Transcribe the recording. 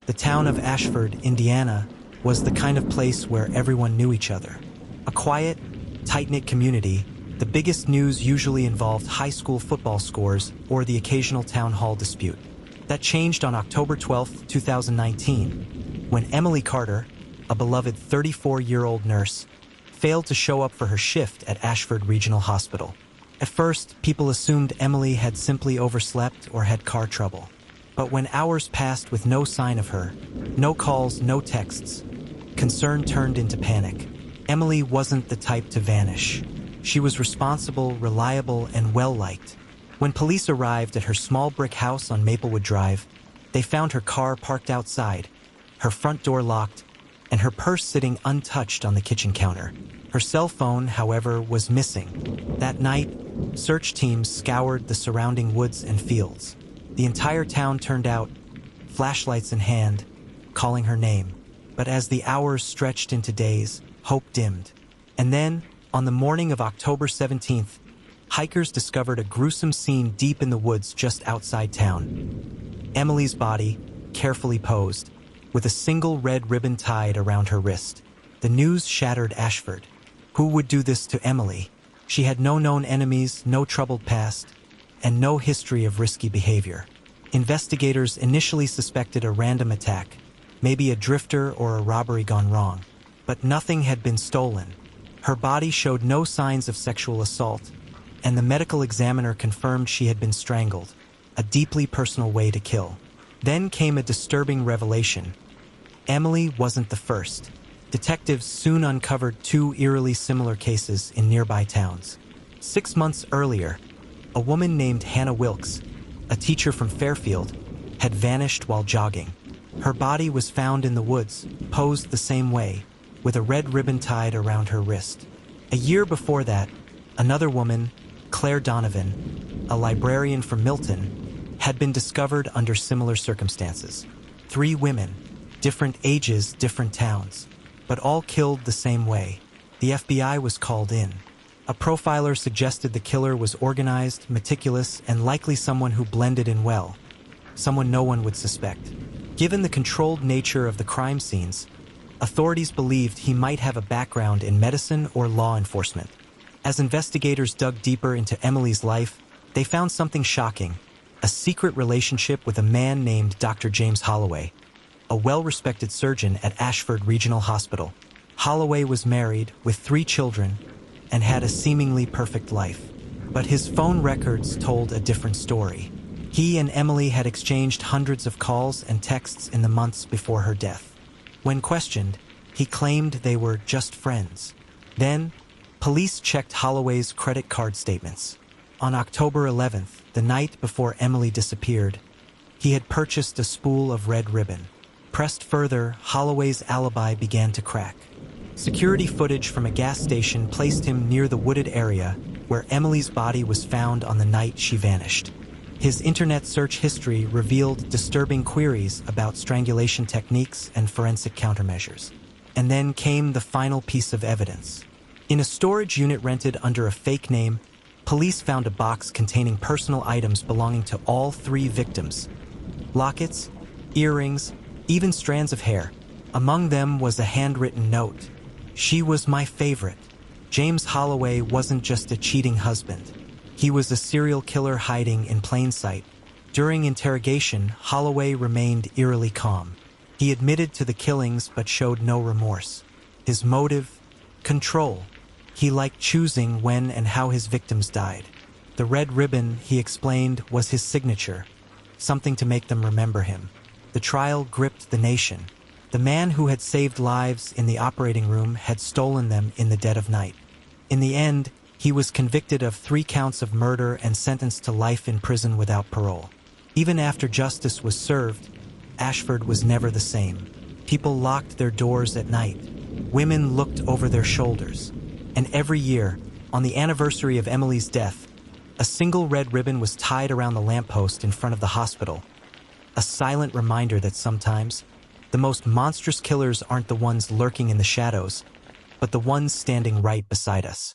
The town of Ashford, Indiana, was the kind of place where everyone knew each other. A quiet, tight-knit community, the biggest news usually involved high school football scores or the occasional town hall dispute. That changed on October 12, 2019, when Emily Carter, a beloved 34-year-old nurse, failed to show up for her shift at Ashford Regional Hospital. At first, people assumed Emily had simply overslept or had car trouble. But when hours passed with no sign of her, no calls, no texts, concern turned into panic. Emily wasn't the type to vanish. She was responsible, reliable, and well-liked. When police arrived at her small brick house on Maplewood Drive, they found her car parked outside, her front door locked, and her purse sitting untouched on the kitchen counter. Her cell phone, however, was missing. That night, search teams scoured the surrounding woods and fields. The entire town turned out, flashlights in hand, calling her name. But as the hours stretched into days, hope dimmed. And then, on the morning of October 17th, hikers discovered a gruesome scene deep in the woods just outside town. Emily's body, carefully posed, with a single red ribbon tied around her wrist. The news shattered Ashford. Who would do this to Emily? She had no known enemies, no troubled past, and no history of risky behavior. Investigators initially suspected a random attack, maybe a drifter or a robbery gone wrong. But nothing had been stolen. Her body showed no signs of sexual assault, and the medical examiner confirmed she had been strangled, a deeply personal way to kill. Then came a disturbing revelation. Emily wasn't the first. Detectives soon uncovered two eerily similar cases in nearby towns. 6 months earlier, a woman named Hannah Wilkes, a teacher from Fairfield, had vanished while jogging. Her body was found in the woods, posed the same way, with a red ribbon tied around her wrist. A year before that, another woman, Claire Donovan, a librarian from Milton, had been discovered under similar circumstances. 3 women, different ages, different towns, but all killed the same way. The FBI was called in. A profiler suggested the killer was organized, meticulous, and likely someone who blended in well, someone no one would suspect. Given the controlled nature of the crime scenes, authorities believed he might have a background in medicine or law enforcement. As investigators dug deeper into Emily's life, they found something shocking: a secret relationship with a man named Dr. James Holloway, a well-respected surgeon at Ashford Regional Hospital. Holloway was married with 3 children and had a seemingly perfect life. But his phone records told a different story. He and Emily had exchanged hundreds of calls and texts in the months before her death. When questioned, he claimed they were just friends. Then, police checked Holloway's credit card statements. On October 11th, the night before Emily disappeared, he had purchased a spool of red ribbon. Pressed further, Holloway's alibi began to crack. Security footage from a gas station placed him near the wooded area where Emily's body was found on the night she vanished. His internet search history revealed disturbing queries about strangulation techniques and forensic countermeasures. And then came the final piece of evidence. In a storage unit rented under a fake name, police found a box containing personal items belonging to all 3 victims: lockets, earrings, even strands of hair. Among them was a handwritten note. "She was my favorite." James Holloway wasn't just a cheating husband. He was a serial killer hiding in plain sight. During interrogation, Holloway remained eerily calm. He admitted to the killings but showed no remorse. His motive? Control. He liked choosing when and how his victims died. The red ribbon, he explained, was his signature, something to make them remember him. The trial gripped the nation. The man who had saved lives in the operating room had stolen them in the dead of night. In the end, he was convicted of 3 counts of murder and sentenced to life in prison without parole. Even after justice was served, Ashford was never the same. People locked their doors at night. Women looked over their shoulders. And every year, on the anniversary of Emily's death, a single red ribbon was tied around the lamppost in front of the hospital. A silent reminder that sometimes, the most monstrous killers aren't the ones lurking in the shadows, but the ones standing right beside us.